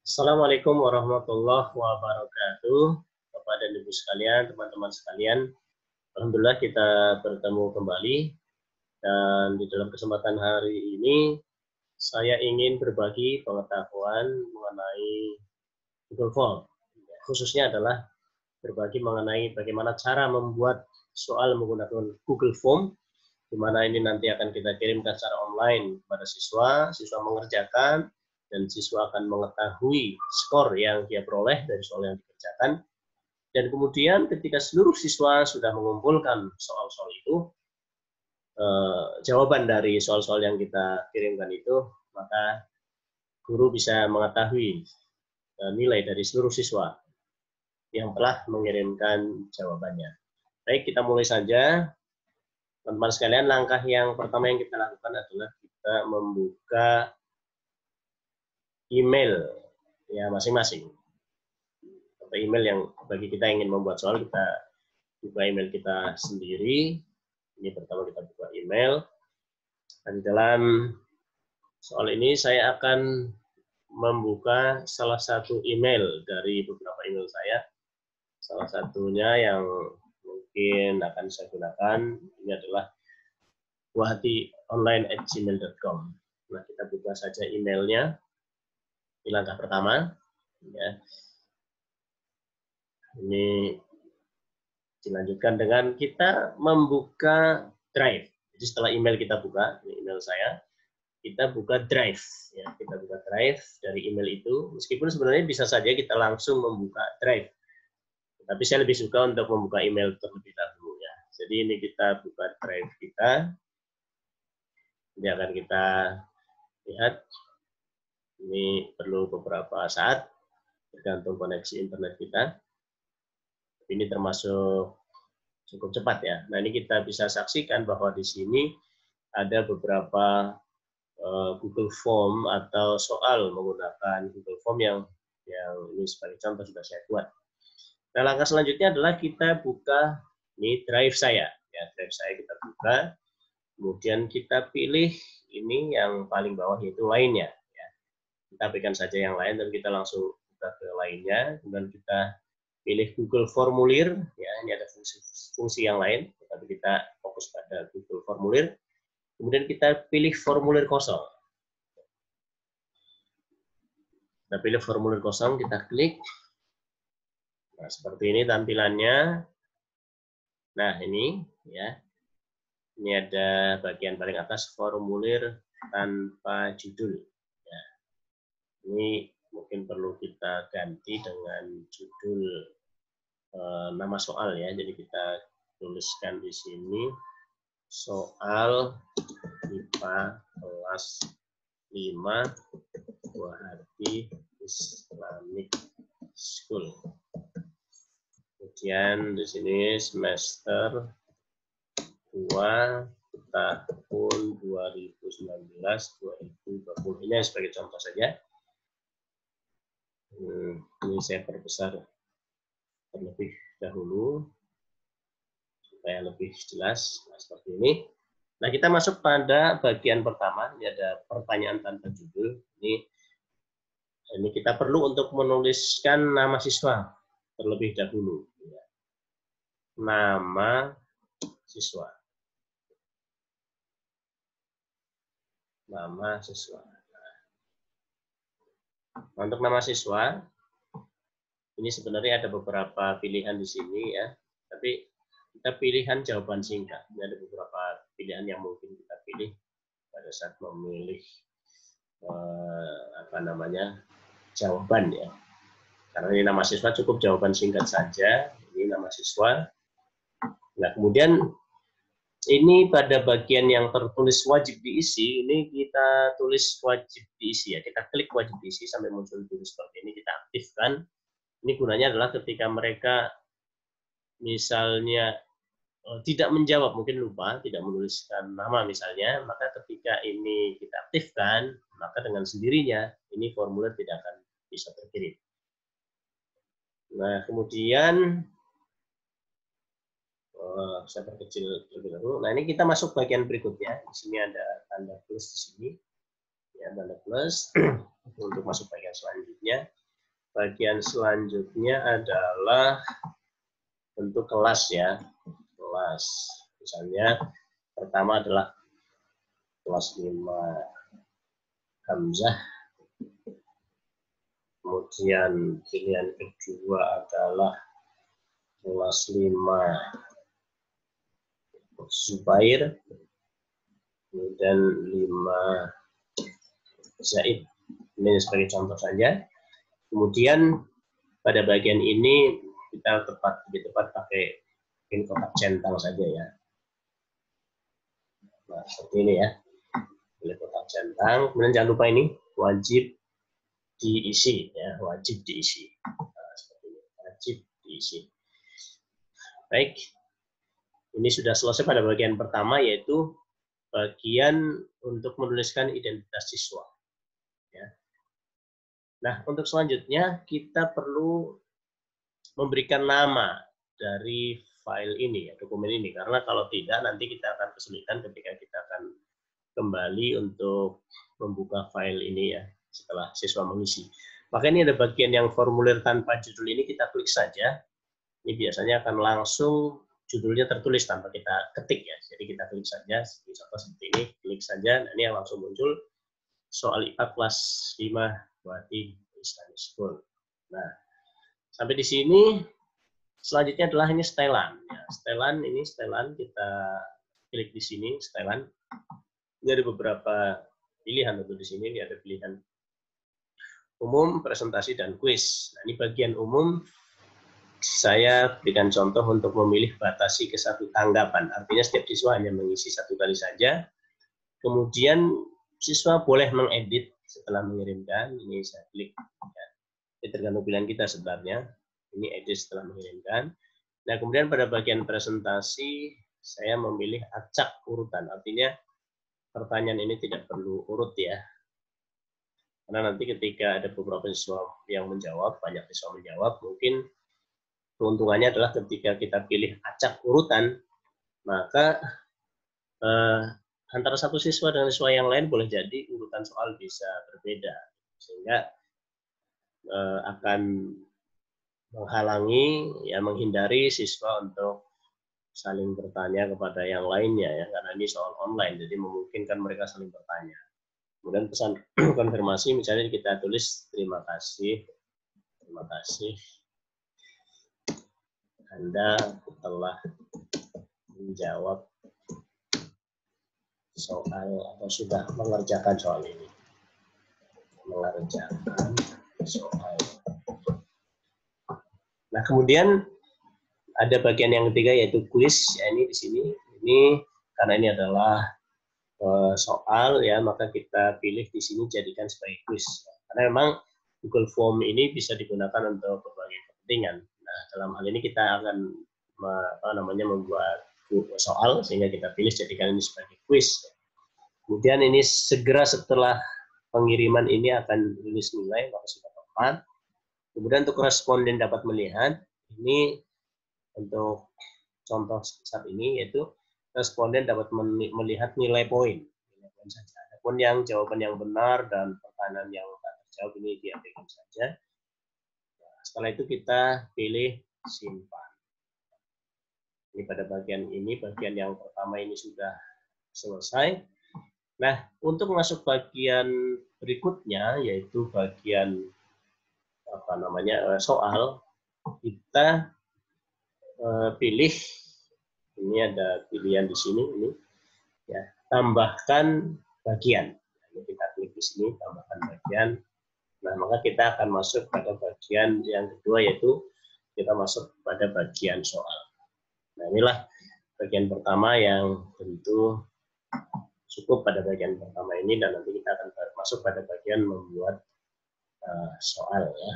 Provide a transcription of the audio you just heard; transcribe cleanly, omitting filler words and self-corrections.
Assalamualaikum warahmatullahi wabarakatuh. Bapak dan Ibu sekalian, teman-teman sekalian. Alhamdulillah kita bertemu kembali. Dan di dalam kesempatan hari ini, saya ingin berbagi pengetahuan mengenai Google Form. Khususnya adalah berbagi mengenai bagaimana cara membuat soal menggunakan Google Form, di mana ini nanti akan kita kirimkan secara online kepada siswa, siswa mengerjakan, dan siswa akan mengetahui skor yang dia peroleh dari soal yang dikerjakan. Dan kemudian ketika seluruh siswa sudah mengumpulkan soal-soal itu, jawaban dari soal-soal yang kita kirimkan itu, maka guru bisa mengetahui nilai dari seluruh siswa yang telah mengirimkan jawabannya. Baik, kita mulai saja. Teman-teman sekalian, langkah yang pertama yang kita lakukan adalah kita membuka email ya masing-masing. Atau email yang bagi kita ingin membuat soal, kita buka email kita sendiri. Ini pertama kita buka email. Dan dalam soal ini saya akan membuka salah satu email dari beberapa email saya. Salah satunya yang mungkin akan saya gunakan ini adalah buahhati@gmail.com. Nah, kita buka saja emailnya. Ini langkah pertama. Ya. Ini dilanjutkan dengan kita membuka Drive. Jadi setelah email kita buka, ini email saya, kita buka Drive. Ya, kita buka Drive dari email itu. Meskipun sebenarnya bisa saja kita langsung membuka Drive. Tapi saya lebih suka untuk membuka email terlebih dahulu. Ya. Jadi ini kita buka Drive kita. Ini akan kita lihat. Ini perlu beberapa saat, tergantung koneksi internet kita. Ini termasuk cukup cepat ya. Nah, ini kita bisa saksikan bahwa di sini ada beberapa Google Form atau soal menggunakan Google Form yang ini sebagai contoh sudah saya buat. Nah, langkah selanjutnya adalah kita buka ini Drive saya. Ya, Drive saya kita buka. Kemudian kita pilih ini yang paling bawah yaitu lainnya. Ya. Kita pilihkan saja yang lain dan kita langsung buka ke lainnya. Kemudian kita pilih Google Formulir, ya ini ada fungsi yang lain, tapi kita fokus pada Google Formulir. Kemudian kita pilih formulir kosong. Kita pilih formulir kosong, kita klik. Nah, seperti ini tampilannya. Nah, ini ya. Ini ada bagian paling atas formulir tanpa judul. Ya. Ini mungkin perlu kita ganti dengan judul nama soal ya. Jadi kita tuliskan di sini soal IPA kelas 5 Buahhati Islamic School. Kemudian di sini semester 2 tahun 2019-2020. Ini sebagai contoh saja. Ini saya perbesar terlebih dahulu supaya lebih jelas. Nah, seperti ini. Nah, kita masuk pada bagian pertama. Ini ada pertanyaan tanpa judul. Ini kita perlu untuk menuliskan nama siswa terlebih dahulu. Nama siswa. Nama siswa. Nah, untuk nama siswa, ini sebenarnya ada beberapa pilihan di sini ya. Tapi kita pilihan jawaban singkat. Ini ada beberapa pilihan yang mungkin kita pilih pada saat memilih jawaban ya. Karena ini nama siswa cukup jawaban singkat saja. Ini nama siswa. Nah, kemudian ini pada bagian yang tertulis wajib diisi, ini kita tulis wajib diisi ya. Kita klik wajib diisi sampai muncul tulis seperti ini, kita aktifkan. Ini gunanya adalah ketika mereka misalnya tidak menjawab, mungkin lupa, tidak menuliskan nama misalnya, maka ketika ini kita aktifkan, maka dengan sendirinya ini formulir tidak akan bisa terkirim. Nah, kemudian saya perkecil terlebih dahulu. Nah, ini kita masuk bagian berikutnya. Di sini ada tanda plus di sini. Ya, tanda plus. untuk masuk bagian selanjutnya. Bagian selanjutnya adalah bentuk kelas ya. Kelas. Misalnya pertama adalah kelas 5 Hamzah. Kemudian pilihan kedua adalah kelas 5 Zubair. Kemudian 5 Zaid. Ini sebagai contoh saja. Kemudian pada bagian ini kita lebih tepat pakai kotak centang saja ya. Nah, seperti ini ya. Pilih kotak centang. Kemudian jangan lupa ini wajib diisi ya, wajib diisi. Nah, seperti ini. Wajib diisi. Baik. Ini sudah selesai pada bagian pertama, yaitu bagian untuk menuliskan identitas siswa. Ya. Nah, untuk selanjutnya kita perlu memberikan nama dari file ini, ya, dokumen ini. Karena kalau tidak, nanti kita akan kesulitan ketika kita akan kembali untuk membuka file ini ya, setelah siswa mengisi. Maka ini ada bagian yang formulir tanpa judul ini, kita klik saja. Ini biasanya akan langsung judulnya tertulis tanpa kita ketik ya. Jadi kita klik saja, contoh seperti ini, klik saja, nah ini yang langsung muncul soal IPA kelas 5 Wati Islamic School. Nah, sampai di sini selanjutnya adalah ini setelan. Ya, setelan ini setelan, kita klik di sini setelan. Ini ada beberapa pilihan untuk di sini. Ini ada pilihan umum, presentasi, dan kuis. Nah, ini bagian umum. Saya berikan contoh untuk memilih batasi ke 1 tanggapan. Artinya setiap siswa hanya mengisi 1 kali saja. Kemudian siswa boleh mengedit setelah mengirimkan. Ini saya klik. Ya. Ini tergantung pilihan kita sebenarnya. Ini edit setelah mengirimkan. Nah, kemudian pada bagian presentasi, saya memilih acak urutan. Artinya pertanyaan ini tidak perlu urut ya. Karena nanti ketika ada beberapa siswa yang menjawab, banyak siswa menjawab, mungkin keuntungannya adalah ketika kita pilih acak urutan, maka antara satu siswa dengan siswa yang lain boleh jadi urutan soal bisa berbeda, sehingga akan menghalangi, ya menghindari siswa untuk saling bertanya kepada yang lainnya ya, karena ini soal online, jadi memungkinkan mereka saling bertanya. Kemudian pesan konfirmasi misalnya kita tulis terima kasih Anda telah menjawab soal atau sudah mengerjakan soal ini. Mengerjakan soal. Nah, kemudian ada bagian yang ketiga yaitu kuis. Ya, ini di sini. Ini karena ini adalah soal ya, maka kita pilih di sini jadikan sebagai kuis. Karena memang Google Form ini bisa digunakan untuk berbagai kepentingan. Nah, dalam hal ini kita akan membuat soal, sehingga kita pilih jadikan ini sebagai kuis. Kemudian ini segera setelah pengiriman ini akan rilis nilai, maka sudah tepat. Kemudian untuk responden dapat melihat, ini untuk contoh saat ini yaitu responden dapat melihat nilai poin. Nilai poin saja. Adapun yang jawaban yang benar dan pertanyaan yang tak terjawab ini diabaikan saja. Nah, setelah itu kita pilih simpan. Ini pada bagian ini, bagian yang pertama ini sudah selesai. Nah, untuk masuk bagian berikutnya yaitu bagian soal, kita pilih, ini ada pilihan di sini ini ya, tambahkan bagian. Ini kita klik di sini tambahkan bagian. Nah, maka kita akan masuk pada bagian yang kedua yaitu kita masuk pada bagian soal. Nah, inilah bagian pertama yang tentu cukup pada bagian pertama ini, dan nanti kita akan masuk pada bagian membuat soal ya.